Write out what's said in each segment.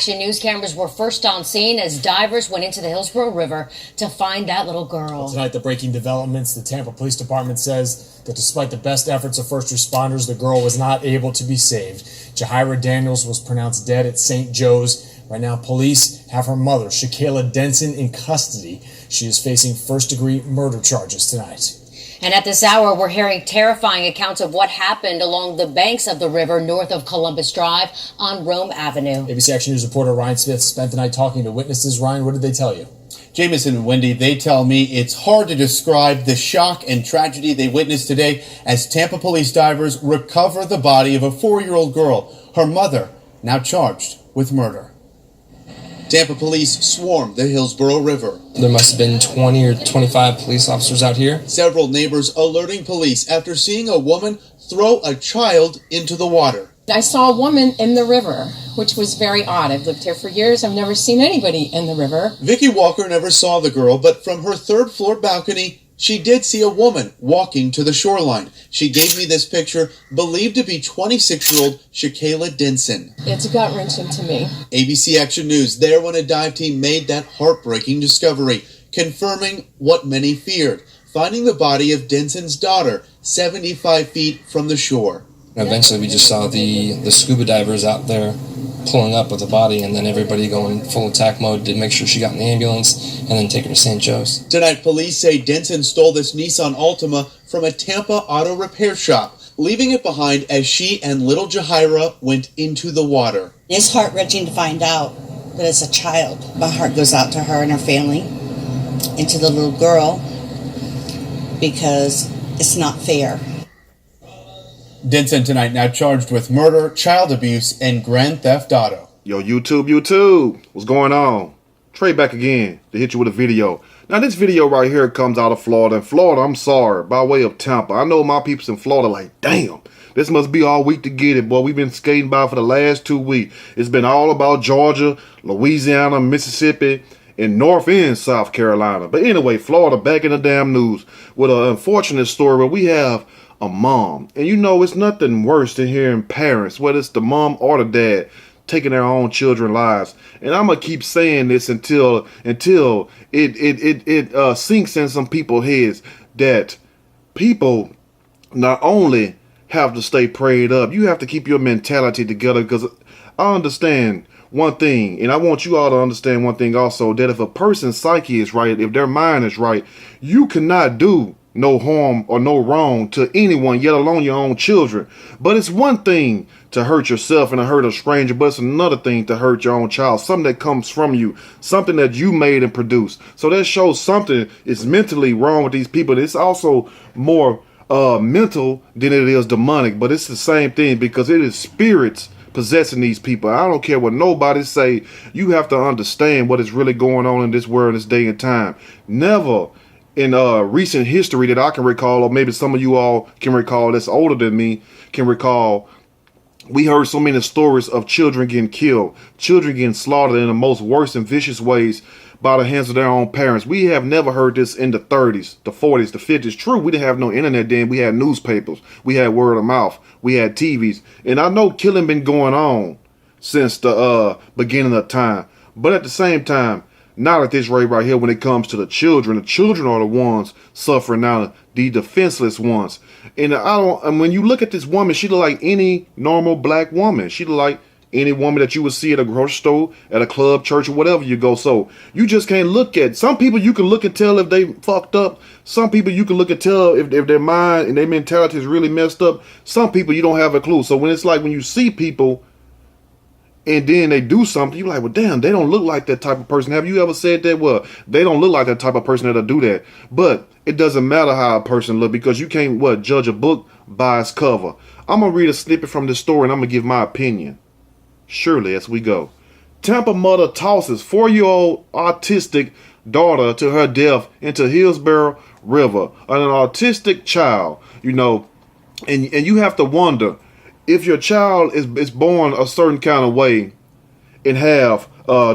Action News cameras were first on scene as divers went into the Hillsborough River to find that little girl. Well, tonight, the breaking developments. The Tampa Police Department says that despite the best efforts of first responders, the girl was not able to be saved. Jahira Daniels was pronounced dead at St. Joe's. Right now, police have her mother, Shakayla Denson, in custody. She is facing first-degree murder charges tonight. And at this hour, we're hearing terrifying accounts of what happened along the banks of the river north of Columbus Drive on Rome Avenue. ABC Action News reporter Ryan Smith spent the night talking to witnesses. Ryan, what did they tell you? Jameson and Wendy, they tell me it's hard to describe the shock and tragedy they witnessed today as Tampa police divers recover the body of a 4-year-old girl, her mother, now charged with murder. Tampa police swarmed the Hillsborough River. There must have been 20 or 25 police officers out here. Several neighbors alerting police after seeing a woman throw a child into the water. I saw a woman in the river, which was very odd. I've lived here for years. I've never seen anybody in the river. Vicky Walker never saw the girl, but from her third-floor balcony, she did see a woman walking to the shoreline. She gave me this picture, believed to be 26-year-old Shakayla Denson. It's gut-wrenching to me. ABC Action News there when a dive team made that heartbreaking discovery, confirming what many feared, finding the body of Denson's daughter 75 feet from the shore. Eventually, we just saw the scuba divers out there pulling up with the body, and then everybody going full attack mode to make sure she got in the ambulance and then take her to St. Joe's. Tonight, police say Denson stole this Nissan Altima from a Tampa auto repair shop, leaving it behind as she and little Jahira went into the water. It's heart-wrenching to find out that it's a child. My heart goes out to her and her family and to the little girl because it's not fair. Denson tonight now charged with murder, child abuse, and grand theft auto. Yo, YouTube, what's going on? Trey back again to hit you with a video. Now, this video right here comes out of Florida. And Florida, I'm sorry, by way of Tampa. I know my peeps in Florida like, damn, this must be all week to get it. Boy, we've been skating by for the last 2 weeks. It's been all about Georgia, Louisiana, Mississippi, and North and South Carolina. But anyway, Florida back in the damn news with an unfortunate story where we have a mom. And you know, it's nothing worse than hearing parents, whether it's the mom or the dad, taking their own children's lives. And I'm gonna keep saying this until it sinks in some people's heads that people not only have to stay prayed up, you have to keep your mentality together, because I understand one thing, and I want you all to understand one thing also, that if a person's psyche is right, if their mind is right, you cannot do no harm or no wrong to anyone, yet alone your own children. But it's one thing to hurt yourself and to hurt a stranger, but it's another thing to hurt your own child, something that comes from you, something that you made and produced. So that shows something is mentally wrong with these people. It's also more mental than it is demonic, but it's the same thing, because it is spirits possessing these people. I don't care what nobody say. You have to understand what is really going on in this world, this day and time. Never in recent history that I can recall, or maybe some of you all can recall that's older than me, can recall, we heard so many stories of children getting killed, children getting slaughtered in the most worst and vicious ways by the hands of their own parents. We have never heard this in the 30s, the 40s, the 50s. True, we didn't have no internet then. We had newspapers. We had word of mouth. We had TVs. And I know killing been going on since the beginning of time. But at the same time, not at this rate right here when it comes to the children. The children are the ones suffering now, the defenseless ones. And when you look at this woman, she look like any normal black woman. She look like any woman that you would see at a grocery store, at a club, church, or whatever you go. So you just can't look at, some people you can look and tell if they fucked up. Some people you can look and tell if their mind and their mentality is really messed up. Some people you don't have a clue. So when it's like when you see people and then they do something, you're like, well, damn, they don't look like that type of person. Have you ever said that? Well, they don't look like that type of person that'll do that. But it doesn't matter how a person look, because you can't, judge a book by its cover. I'm going to read a snippet from this story, and I'm going to give my opinion. Surely, as we go. Tampa mother tosses 4-year-old autistic daughter to her death into Hillsborough River. An autistic child, and you have to wonder, if your child is born a certain kind of way and have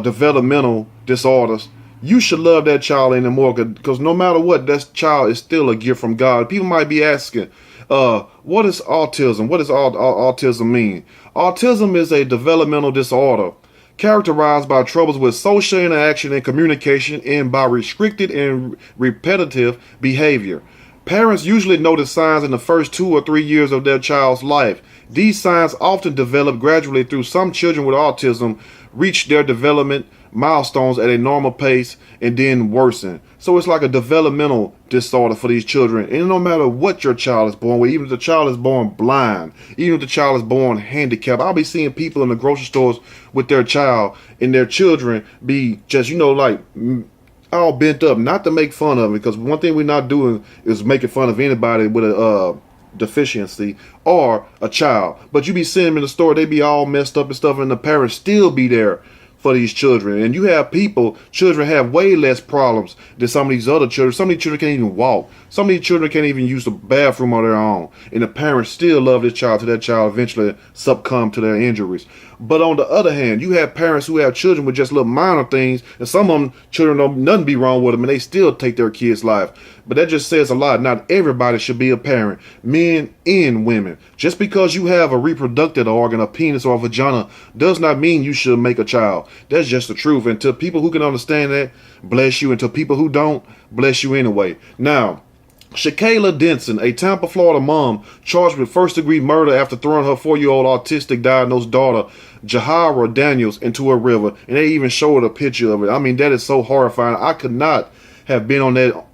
developmental disorders, you should love that child anymore, because no matter what, that child is still a gift from God. People might be asking, what is autism? What does autism mean? Autism is a developmental disorder characterized by troubles with social interaction and communication and by restricted and repetitive behavior. Parents usually notice signs in the first 2 or 3 years of their child's life. These signs often develop gradually through some children with autism reach their development milestones at a normal pace and then worsen. So it's like a developmental disorder for these children. And no matter what your child is born with, even if the child is born blind, even if the child is born handicapped, I'll be seeing people in the grocery stores with their child and their children be just, like all bent up, not to make fun of it, because one thing we're not doing is making fun of anybody with a deficiency or a child. But you be seeing them in the store, they be all messed up and stuff, and the parents still be there for these children. And you have children have way less problems than some of these other children. Some of these children can't even walk. Some of these children can't even use the bathroom on their own. And the parents still love this child till that child eventually succumb to their injuries. But on the other hand, you have parents who have children with just little minor things, and some of them children don't nothing be wrong with them, and they still take their kid's life. But that just says a lot. Not everybody should be a parent, men and women. Just because you have a reproductive organ, a penis or a vagina, does not mean you should make a child. That's just the truth. And to people who can understand that, bless you. And to people who don't, bless you anyway. Now, Shakayla Denson, a Tampa, Florida mom, charged with first-degree murder after throwing her 4-year-old autistic diagnosed daughter, Jahira Daniels, into a river. And they even showed a picture of it. I mean, that is so horrifying. I could not have been on that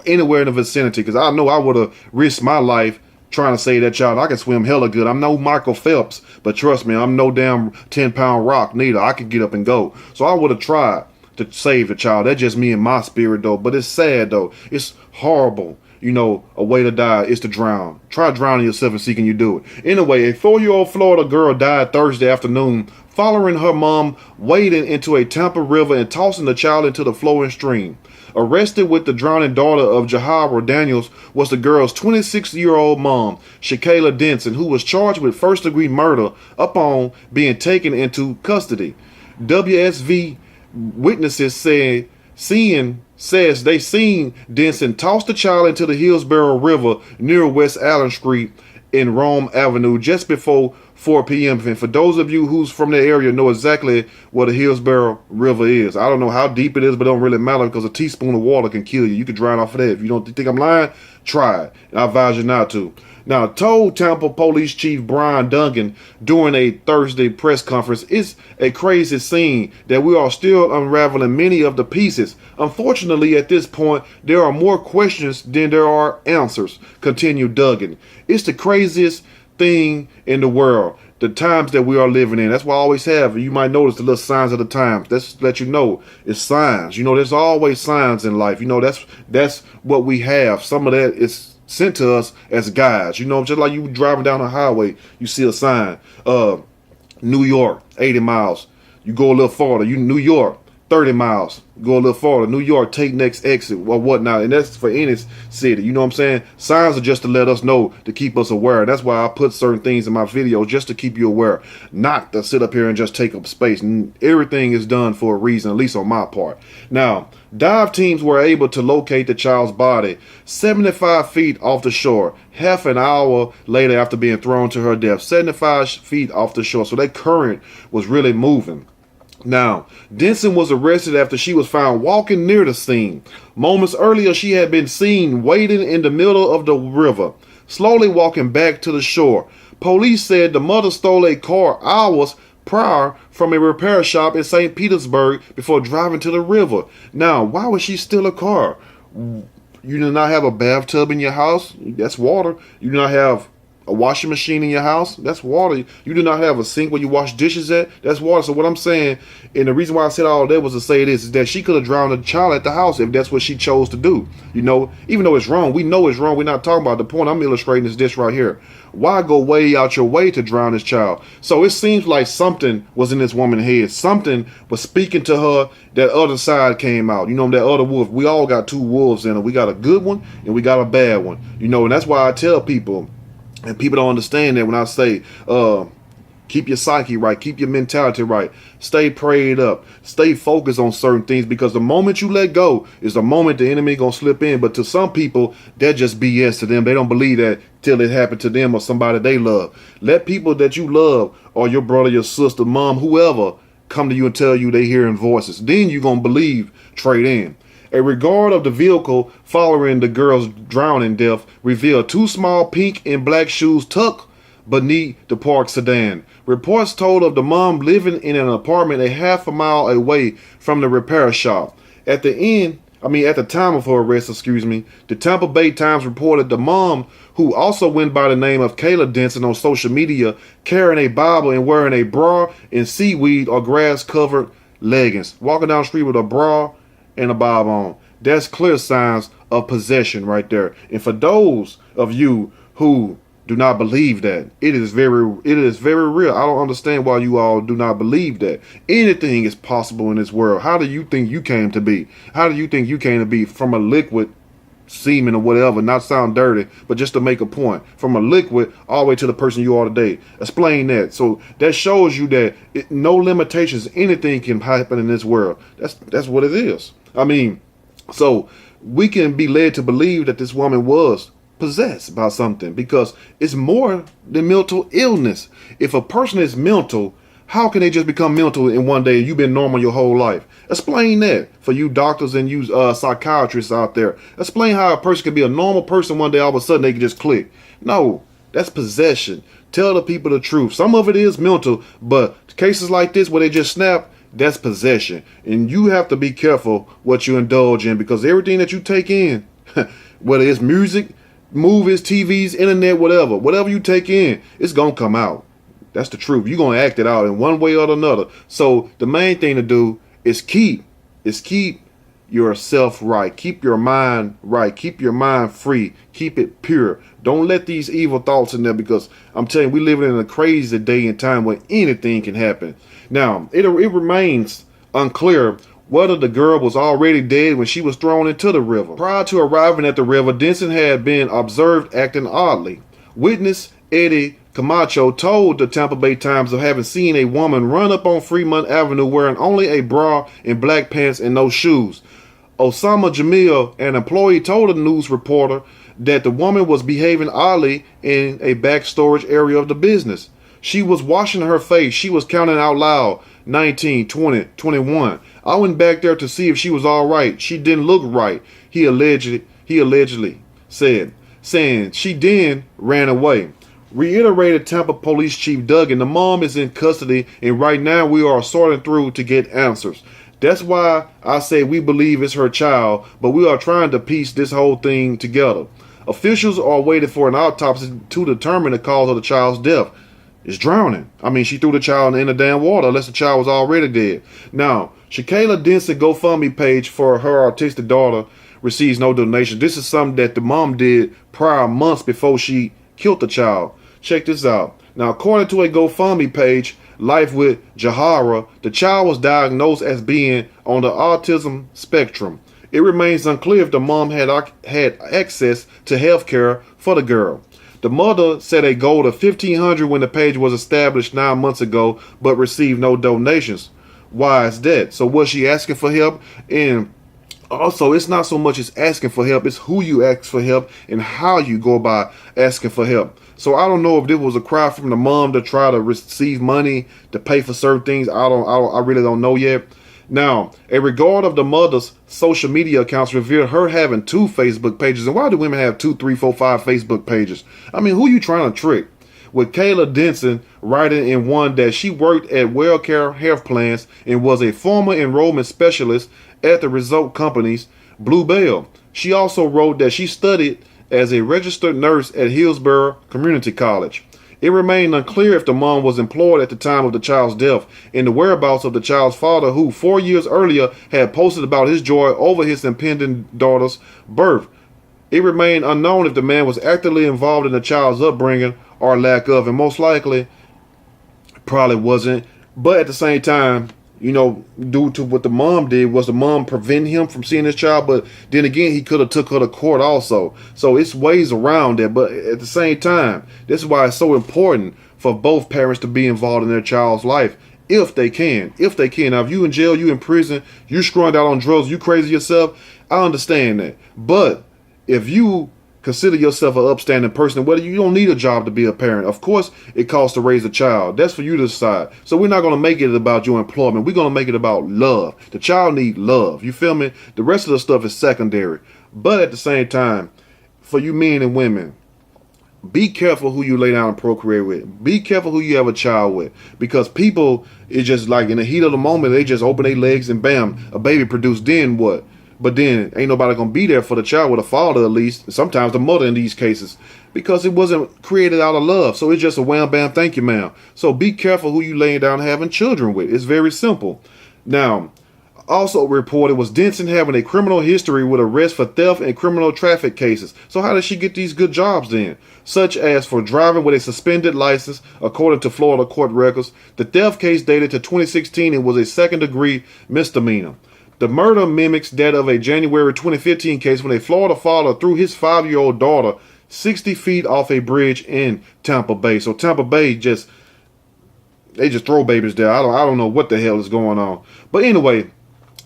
anywhere in the vicinity, because I know I would have risked my life trying to save that child. I can swim hella good. I'm no Michael Phelps, but trust me, I'm no damn 10-pound rock neither. I could get up and go. So I would have tried to save the child. That's just me and my spirit, though. But it's sad, though. It's horrible. A way to die is to drown. Try drowning yourself and see can you do it. Anyway, a 4-year-old Florida girl died Thursday afternoon following her mom wading into a Tampa river and tossing the child into the flowing stream. Arrested with the drowning daughter of Jahira Daniels was the girl's 26-year-old mom, Shakayla Denson, who was charged with first-degree murder upon being taken into custody. WSV witnesses says they seen Denson toss the child into the Hillsborough River near West Allen Street in Rome Avenue just before 4 p.m. And for those of you who's from the area know exactly what the Hillsborough River is. I don't know how deep it is, but it don't really matter, because a teaspoon of water can kill you. You could drown off of that. If you don't think I'm lying, try it. And I advise you not to. Now, told Tampa Police Chief Brian Duncan during a Thursday press conference, it's a crazy scene that we are still unraveling many of the pieces. Unfortunately, at this point, there are more questions than there are answers, continued Duncan. It's the craziest thing in the world, the times that we are living in. That's why I always have, you might notice the little signs of the times. That's to let you know it's signs. There's always signs in life. That's what we have. Some of that is sent to us as guides. Just like you driving down a highway, you see a sign, New York, 80 miles. You go a little farther, New York, 30 miles. Go a little farther, New York, take next exit or whatnot. And that's for any city. You know what I'm saying? Signs are just to let us know, to keep us aware. That's why I put certain things in my videos, just to keep you aware, not to sit up here and just take up space. And everything is done for a reason, at least on my part. Now, dive teams were able to locate the child's body 75 feet off the shore, half an hour later after being thrown to her death. 75 feet off the shore. So that current was really moving. Now, Denson was arrested after she was found walking near the scene. Moments earlier, she had been seen wading in the middle of the river, slowly walking back to the shore. Police said the mother stole a car hours prior from a repair shop in St. Petersburg before driving to the river. Now, why would she steal a car? You do not have a bathtub in your house? That's water. You do not have a washing machine in your house? That's water. You do not have a sink where you wash dishes at? That's water. So what I'm saying, and the reason why I said all that was to say this, is that she could have drowned a child at the house if that's what she chose to do. Even though it's wrong, we know it's wrong. We're not talking about the point I'm illustrating is this right here. Why go way out your way to drown this child? So it seems like something was in this woman's head. Something was speaking to her. That other side came out. That other wolf. We all got two wolves in her. We got a good one and we got a bad one. And that's why I tell people, and people don't understand that when I say, keep your psyche right, keep your mentality right, stay prayed up, stay focused on certain things, because the moment you let go is the moment the enemy gonna slip in. But to some people, that just BS to them. They don't believe that till it happened to them or somebody they love. Let people that you love, or your brother, your sister, mom, whoever, come to you and tell you they hearing voices. Then you gonna believe trade in. A regard of the vehicle following the girl's drowning death revealed 2 small pink and black shoes tucked beneath the parked sedan. Reports told of the mom living in an apartment a half a mile away from the repair shop. At the time of her arrest, the Tampa Bay Times reported the mom, who also went by the name of Kayla Denson on social media, carrying a Bible and wearing a bra and seaweed or grass-covered leggings, walking down the street with a bra and a Bible on. That's clear signs of possession right there. And for those of you who do not believe that, it is very real. I don't understand why you all do not believe that. Anything is possible in this world. How do you think you came to be? How do you think you came to be from a liquid semen or whatever, not sound dirty, but just to make a point, from a liquid all the way to the person you are today? Explain that. So that shows you that no limitations, anything can happen in this world. That's what it is. So we can be led to believe that this woman was possessed by something, because it's more than mental illness. If a person is mental, how can they just become mental in one day and you've been normal your whole life? Explain that for you doctors and you psychiatrists out there. Explain how a person can be a normal person one day, all of a sudden they can just click. No, that's possession. Tell the people the truth. Some of it is mental, but cases like this where they just snap, that's possession. And you have to be careful what you indulge in, because everything that you take in, whether it's music, movies, TVs, internet, whatever you take in, it's gonna come out. That's the truth. You're gonna act it out in one way or another. So the main thing to do is keep yourself right. Keep your mind right. Keep your mind free. Keep it pure. Don't let these evil thoughts in there, because I'm telling you, we live in a crazy day and time where anything can happen. Now, it remains unclear whether the girl was already dead when she was thrown into the river. Prior to arriving at the river, Denson had been observed acting oddly. Witness Eddie Camacho told the Tampa Bay Times of having seen a woman run up on Fremont Avenue wearing only a bra and black pants and no shoes. Osama Jamil, an employee, told a news reporter that the woman was behaving oddly in a back storage area of the business. She was washing her face. She was counting out loud, 19, 20, 21. I went back there to see if she was all right. She didn't look right, he allegedly said, saying she then ran away. Reiterated Tampa Police Chief Duggan, the mom is in custody, and right now we are sorting through to get answers. That's why I say we believe it's her child, but we are trying to piece this whole thing together. Officials are waiting for an autopsy to determine the cause of the child's death. It's drowning. She threw the child in the damn water, unless the child was already dead. Now, Shakayla Denson GoFundMe page for her autistic daughter receives no donation. This is something that the mom did prior months before she killed the child. Check this out. Now, according to a GoFundMe page, Life with Jahara, the child was diagnosed as being on the autism spectrum. It remains unclear if the mom had access to health care for the girl. The mother set a goal of $1,500 when the page was established 9 months ago, but received no donations. Why is that? So was she asking for help? And also, it's not so much as asking for help, it's who you ask for help and how you go about asking for help. So I don't know if this was a cry from the mom to try to receive money to pay for certain things. I really don't know yet. Now, a regard of the mother's social media accounts revealed her having 2 Facebook pages. And why do women have 2, 3, 4, 5 Facebook pages? Who you trying to trick? With Kayla Denson writing in one that she worked at WellCare Health Plans and was a former enrollment specialist at the result company's Blue Bell. She also wrote that she studied as a registered nurse at Hillsborough Community College. It remained unclear if the mom was employed at the time of the child's death and the whereabouts of the child's father, who 4 years earlier had posted about his joy over his impending daughter's birth. It remained unknown if the man was actively involved in the child's upbringing or lack of, and most likely probably wasn't. But at the same time, due to what the mom did, was the mom prevent him from seeing his child? But then again, he could have took her to court also. So it's ways around that. But at the same time, this is why it's so important for both parents to be involved in their child's life, if they can. Now, if you in jail, you in prison, you screwing out on drugs, you crazy yourself, I understand that. But if you Consider yourself an upstanding person. Whether you don't need a job to be a parent. Of course, it costs to raise a child. That's for you to decide. So we're not going to make it about your employment. We're going to make it about love. The child needs love. You feel me? The rest of the stuff is secondary. But at the same time, for you men and women, be careful who you lay down and procreate with. Be careful who you have a child with. Because people, it's just like in the heat of the moment, they just open their legs and bam, a baby produced. Then what? But then ain't nobody gonna be there for the child, with a father at least. Sometimes the mother in these cases, because it wasn't created out of love. So it's just a wham bam, thank you, ma'am. So be careful who you laying down having children with. It's very simple. Now, also reported was Denson having a criminal history with arrests for theft and criminal traffic cases. So how did she get these good jobs then? Such as for driving with a suspended license, according to Florida court records. The theft case dated to 2016 and was a second-degree misdemeanor. The murder mimics that of a January 2015 case when a Florida father threw his 5-year-old daughter 60 feet off a bridge in Tampa Bay. So Tampa Bay they just throw babies there. I don't know what the hell is going on. But anyway,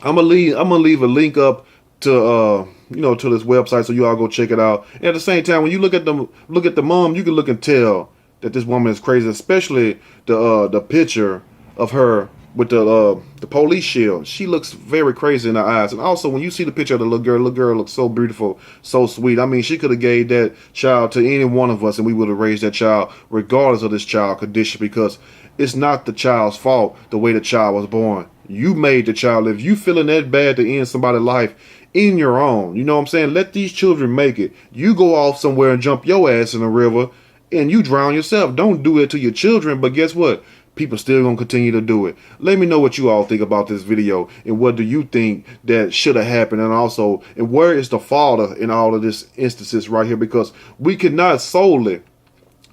I'm gonna leave a link up to to this website so you all go check it out. And at the same time, when you look at the mom, you can look and tell that this woman is crazy, especially the picture of her with the police shield. She looks very crazy in her eyes. And also, when you see the picture of the little girl looks so beautiful, so sweet. I mean, she could have gave that child to any one of us and we would have raised that child regardless of this child condition, because it's not the child's fault the way the child was born. You made the child live. You feeling that bad to end somebody's life in your own. You know what I'm saying? Let these children make it. You go off somewhere and jump your ass in the river and you drown yourself. Don't do it to your children. But guess what? People still gonna continue to do it. Let me know what you all think about this video and what do you think that should have happened, and where is the father in all of this instances right here, because we cannot solely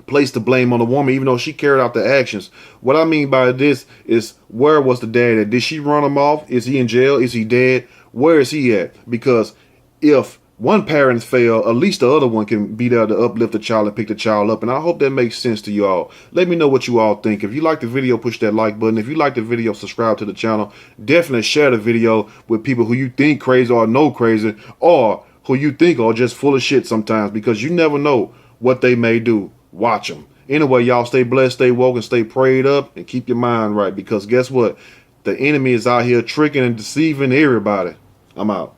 place the blame on the woman even though she carried out the actions. What I mean by this is, where was the dad at? Did she run him off? Is he in jail? Is he dead? Where is he at? Because if one parent fail, at least the other one can be there to uplift the child and pick the child up. And I hope that makes sense to you all. Let me know what you all think. If you like the video, push that like button. If you like the video, subscribe to the channel. Definitely share the video with people who you think crazy or know crazy, or who you think are just full of shit sometimes, because you never know what they may do. Watch them. Anyway, y'all stay blessed, stay woke, and stay prayed up, and keep your mind right, because guess what? The enemy is out here tricking and deceiving everybody. I'm out.